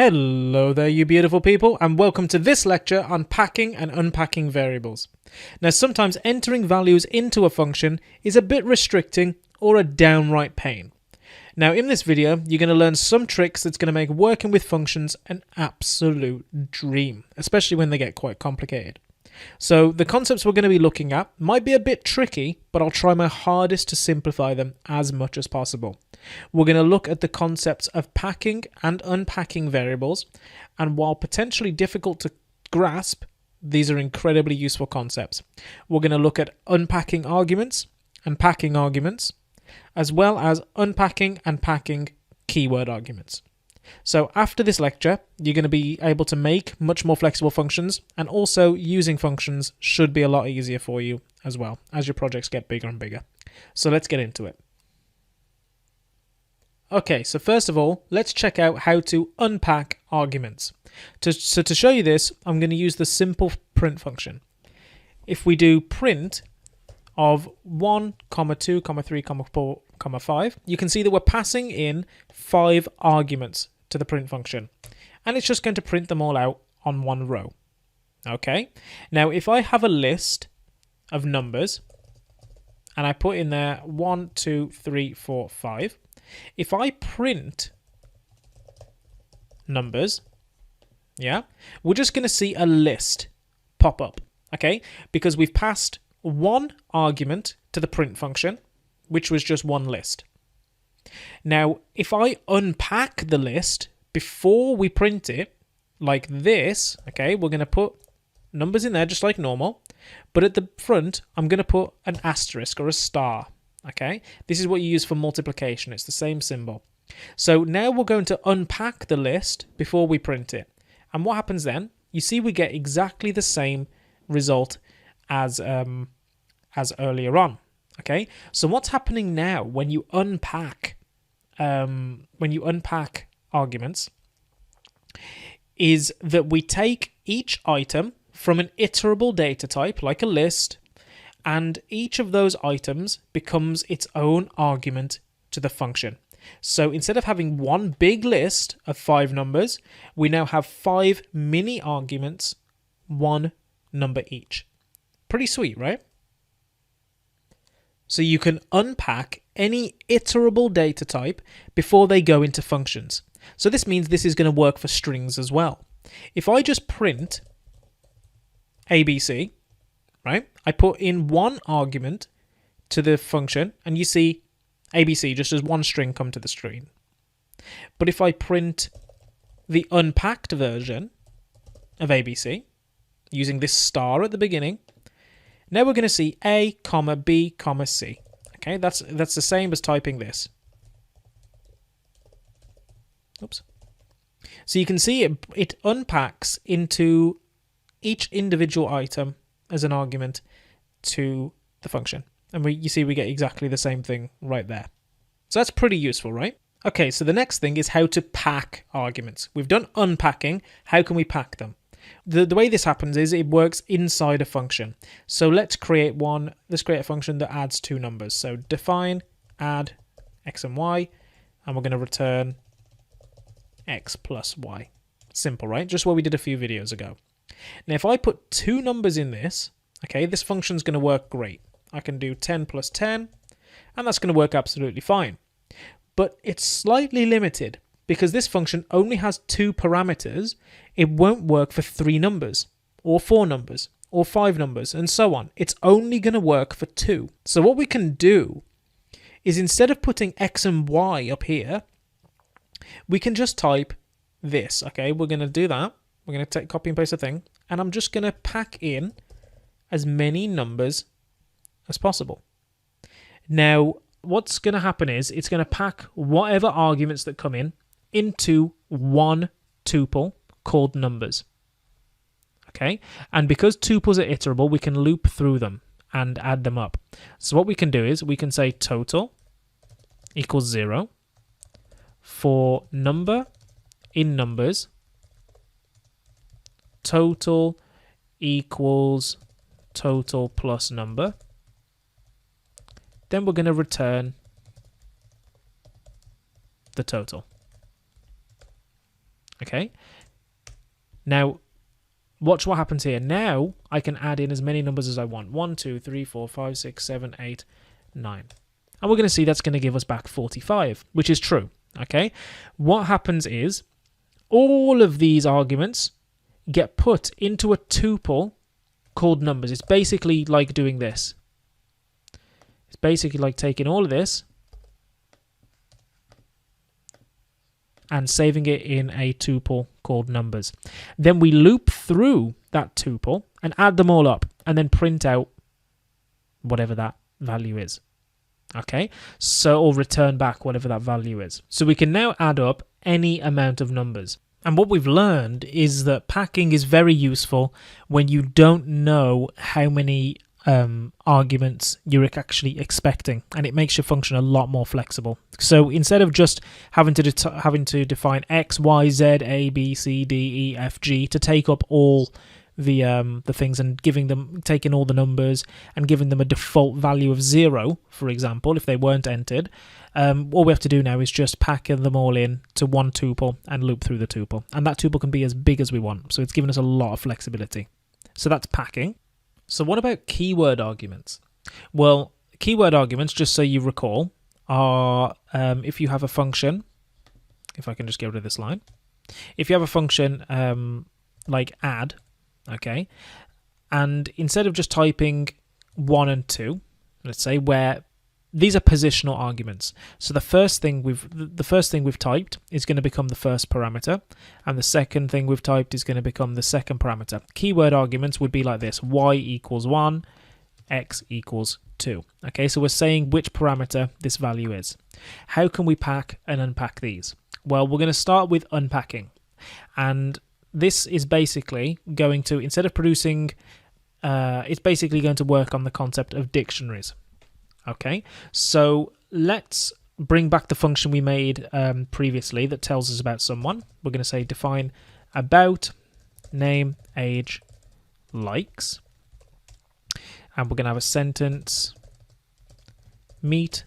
Hello there, you beautiful people, and welcome to this lecture on packing and unpacking variables. Now, sometimes entering values into a function is a bit restricting or a downright pain. Now, in this video, you're going to learn some tricks that's going to make working with functions an absolute dream, especially when they get quite complicated. So the concepts we're going to be looking at might be a bit tricky, but I'll try my hardest to simplify them as much as possible. We're going to look at the concepts of packing and unpacking variables, and while potentially difficult to grasp, these are incredibly useful concepts. We're going to look at unpacking arguments and packing arguments, as well as unpacking and packing keyword arguments. So after this lecture, you're going to be able to make much more flexible functions, and also using functions should be a lot easier for you as well as your projects get bigger and bigger. So let's get into it. Okay, so first of all, let's check out how to unpack arguments. To show you this, I'm going to use the simple print function. If we do print of 1, 2, 3, 4, 5, you can see that we're passing in 5 arguments to the print function, and it's just going to print them all out on one row. Okay, now if I have a list of numbers and I put in there 1, 2, 3, 4, 5, if I print numbers, we're just going to see a list pop up, okay, because we've passed one argument to the print function, which was just one list. Now, if I unpack the list before we print it, like this, okay, we're going to put numbers in there just like normal, but at the front, I'm going to put an asterisk or a star, okay? This is what you use for multiplication. It's the same symbol. So now we're going to unpack the list before we print it. And what happens then? You see we get exactly the same result as earlier on. Okay, so what's happening now when you unpack arguments is that we take each item from an iterable data type, like a list, and each of those items becomes its own argument to the function. So instead of having one big list of 5 numbers, we now have 5 mini arguments, 1 number each. Pretty sweet, right? So you can unpack any iterable data type before they go into functions. So this means this is going to work for strings as well. If I just print ABC, right, I put in one argument to the function, and you see ABC just as one string come to the screen. But if I print the unpacked version of ABC, using this star at the beginning, now we're going to see A, B, C. Okay, that's the same as typing this. Oops. So you can see it unpacks into each individual item as an argument to the function. And you see we get exactly the same thing right there. So that's pretty useful, right? Okay, so the next thing is how to pack arguments. We've done unpacking. How can we pack them? The way this happens is it works inside a function. So let's create a function that adds 2 numbers. So define add x and y, and we're going to return x plus y. Simple, right? Just what we did a few videos ago. Now, if I put 2 numbers in this, okay, this function's going to work great. I can do 10 plus 10, and that's going to work absolutely fine. But it's slightly limited, because this function only has 2 parameters. It won't work for 3 numbers, or 4 numbers, or 5 numbers, and so on. It's only going to work for 2. So what we can do is, instead of putting x and y up here, we can just type this. Okay, we're going to do that. We're going to copy and paste the thing, and I'm just going to pack in as many numbers as possible. Now, what's going to happen is it's going to pack whatever arguments that come in into one tuple called numbers. Okay, and because tuples are iterable, we can loop through them and add them up. So what we can do is we can say total equals 0 for number in numbers, total equals total plus number. Then we're going to return the total. Okay. Now, watch what happens here. Now, I can add in as many numbers as I want. 1, 2, 3, 4, 5, 6, 7, 8, 9. And we're going to see that's going to give us back 45, which is true. Okay. What happens is all of these arguments get put into a tuple called numbers. It's basically like doing this. It's basically like taking all of this and saving it in a tuple called numbers. Then we loop through that tuple and add them all up and then print out whatever that value is. Okay, so or return back whatever that value is. So we can now add up any amount of numbers. And what we've learned is that packing is very useful when you don't know how many arguments you're actually expecting, and it makes your function a lot more flexible. So instead of just having to define x, y, z, a, b, c, d, e, f, g to take up all the things and taking all the numbers and giving them a default value of 0, for example, if they weren't entered, all we have to do now is just pack them all in to one tuple and loop through the tuple, and that tuple can be as big as we want. So it's given us a lot of flexibility. So that's packing. So what about keyword arguments? Well, keyword arguments, just so you recall, are if you have a function, if I can just get rid of this line, if you have a function like add, okay, and instead of just typing 1 and 2, let's say, where these are positional arguments. So the first thing we've typed is going to become the first parameter, and the second thing we've typed is going to become the second parameter. Keyword arguments would be like this: y equals 1, x equals 2. Okay, so we're saying which parameter this value is. How can we pack and unpack these? Well, we're going to start with unpacking, and this is basically going to, instead of producing, it's basically going to work on the concept of dictionaries. Okay, so let's bring back the function we made previously that tells us about someone. We're going to say define about, name, age, likes, and we're going to have a sentence, meet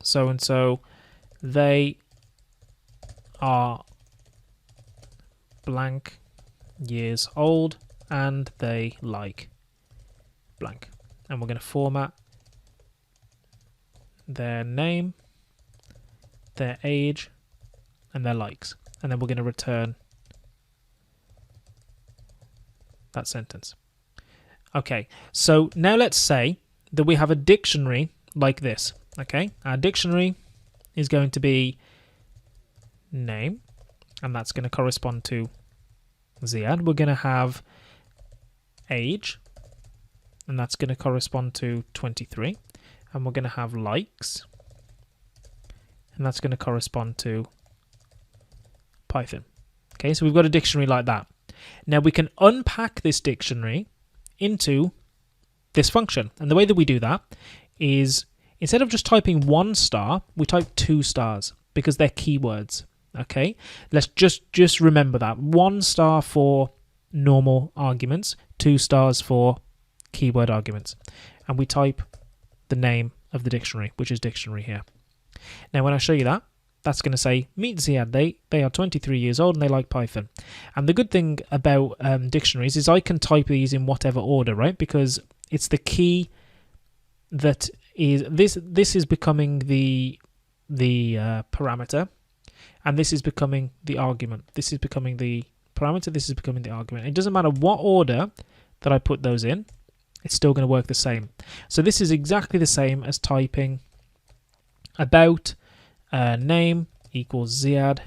so-and-so, they are blank years old, and they like blank. And we're going to format their name, their age, and their likes. And then we're going to return that sentence. Okay, so now let's say that we have a dictionary like this. Okay, our dictionary is going to be name, and that's going to correspond to Ziad. We're going to have age, and that's going to correspond to 23. And we're going to have likes, and that's going to correspond to Python. Okay, so we've got a dictionary like that. Now we can unpack this dictionary into this function. And the way that we do that is, instead of just typing 1 star, we type 2 stars because they're keywords. Okay, let's just remember that. 1 star for normal arguments, 2 stars for keyword arguments. And we type the name of the dictionary, which is dictionary here. Now when I show you that, that's going to say meet Ziad, they are 23 years old and they like Python. And the good thing about dictionaries is I can type these in whatever order, right? Because it's the key that is this is becoming the parameter, and this is becoming the argument. This is becoming the parameter, this is becoming the argument. It doesn't matter what order that I put those in, it's still going to work the same. So this is exactly the same as typing about name equals Ziad,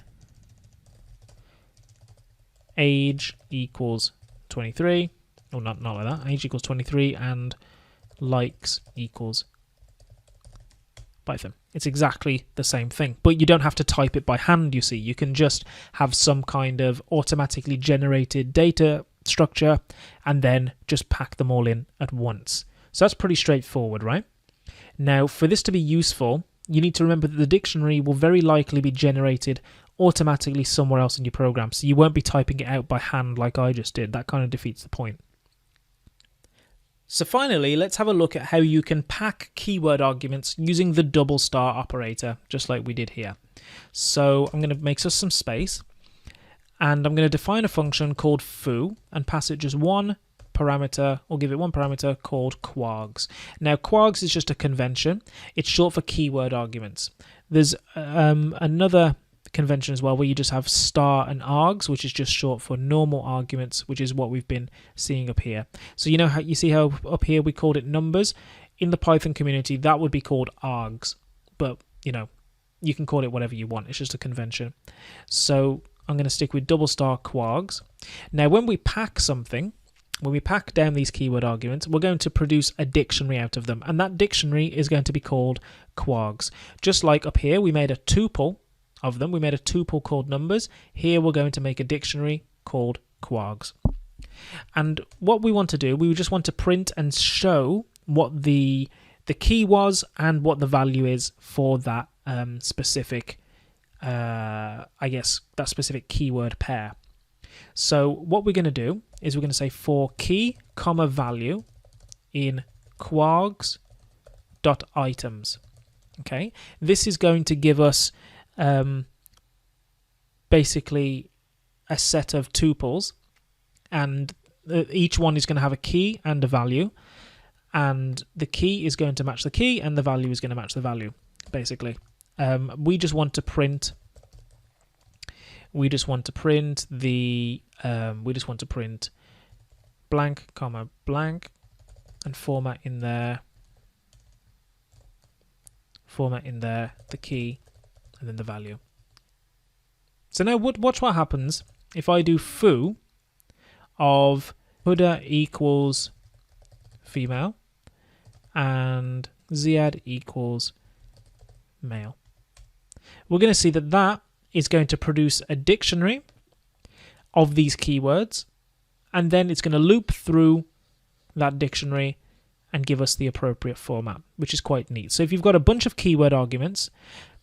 age equals 23, or not like that, age equals 23, and likes equals Python. It's exactly the same thing, but you don't have to type it by hand, you see. You can just have some kind of automatically generated data structure and then just pack them all in at once. So that's pretty straightforward, right? Now, for this to be useful, you need to remember that the dictionary will very likely be generated automatically somewhere else in your program, so you won't be typing it out by hand like I just did. That kind of defeats the point. So finally, let's have a look at how you can pack keyword arguments using the double star operator, just like we did here. So I'm going to make us some space, And I'm going to define a function called foo and pass it just one parameter, or give it one parameter called Kwargs. Now, Kwargs is just a convention. It's short for keyword arguments. There's another convention as well where you just have star and args, which is just short for normal arguments, which is what we've been seeing up here. So you know how you see how up here we called it numbers? In the Python community, that would be called args. But, you know, you can call it whatever you want. It's just a convention. So I'm going to stick with double star Kwargs. Now, when we pack something, when we pack down these keyword arguments, we're going to produce a dictionary out of them. And that dictionary is going to be called Kwargs. Just like up here, we made a tuple of them. We made a tuple called numbers. Here, we're going to make a dictionary called Kwargs. And what we want to do, we just want to print and show what the key was and what the value is for that specific, I guess, that specific keyword pair. So what we're going to do is we're going to say for key, comma, value in Kwargs.items. Okay, this is going to give us basically a set of tuples, and each one is going to have a key and a value, and the key is going to match the key and the value is going to match the value, basically. We just want to print blank, comma, blank, and format in there the key and then the value. So now watch what happens if I do foo of Huda equals female and Ziad equals male. We're going to see that that is going to produce a dictionary of these keywords, and then it's going to loop through that dictionary and give us the appropriate format, which is quite neat. So if you've got a bunch of keyword arguments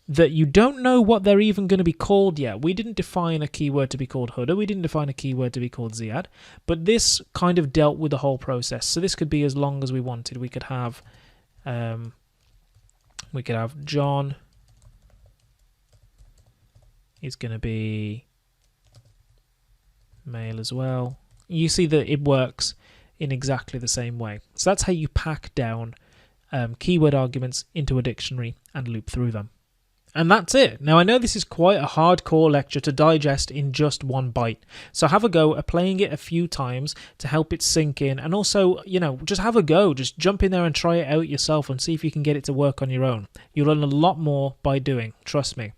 that you don't know what they're even going to be called yet, we didn't define a keyword to be called Huda, we didn't define a keyword to be called Ziad, but this kind of dealt with the whole process. So this could be as long as we wanted. We could have John is going to be male as well. You see that it works in exactly the same way. So that's how you pack down keyword arguments into a dictionary and loop through them. And that's it. Now, I know this is quite a hardcore lecture to digest in just one bite. So have a go at playing it a few times to help it sink in. And also, you know, just have a go. Just jump in there and try it out yourself and see if you can get it to work on your own. You'll learn a lot more by doing. Trust me.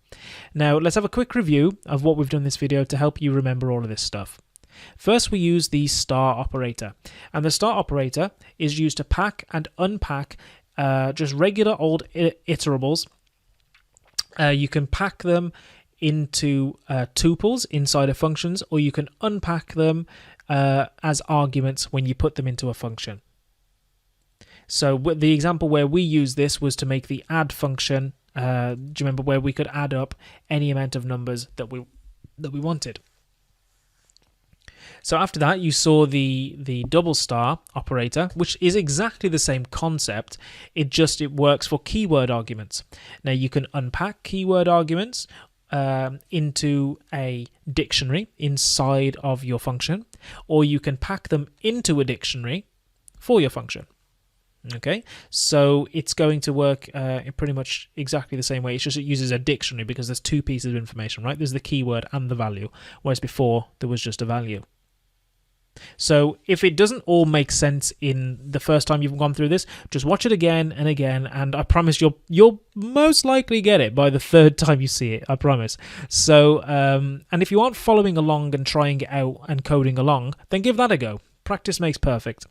Now, let's have a quick review of what we've done in this video to help you remember all of this stuff. First, we use the star operator. And the star operator is used to pack and unpack just regular old iterables. You can pack them into tuples inside of functions, or you can unpack them as arguments when you put them into a function. So the example where we used this was to make the add function. Do you remember where we could add up any amount of numbers that we wanted? So after that, you saw the double star operator, which is exactly the same concept. It works for keyword arguments. Now you can unpack keyword arguments into a dictionary inside of your function, or you can pack them into a dictionary for your function. Okay, so it's going to work in pretty much exactly the same way. It's just it uses a dictionary because there's two pieces of information, right? There's the keyword and the value, whereas before there was just a value. So if it doesn't all make sense in the first time you've gone through this, just watch it again and again, and I promise you'll most likely get it by the third time you see it, I promise. So, and if you aren't following along and trying it out and coding along, then give that a go. Practice makes perfect.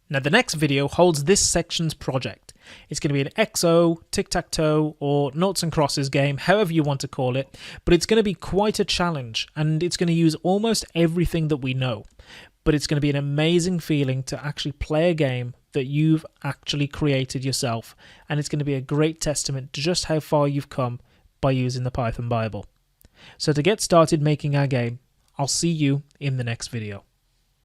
Now, the next video holds this section's project. It's going to be an XO, tic-tac-toe, or noughts and crosses game, however you want to call it, but it's going to be quite a challenge, and it's going to use almost everything that we know. But it's going to be an amazing feeling to actually play a game that you've actually created yourself, and it's going to be a great testament to just how far you've come by using the Python Bible. So to get started making our game, I'll see you in the next video.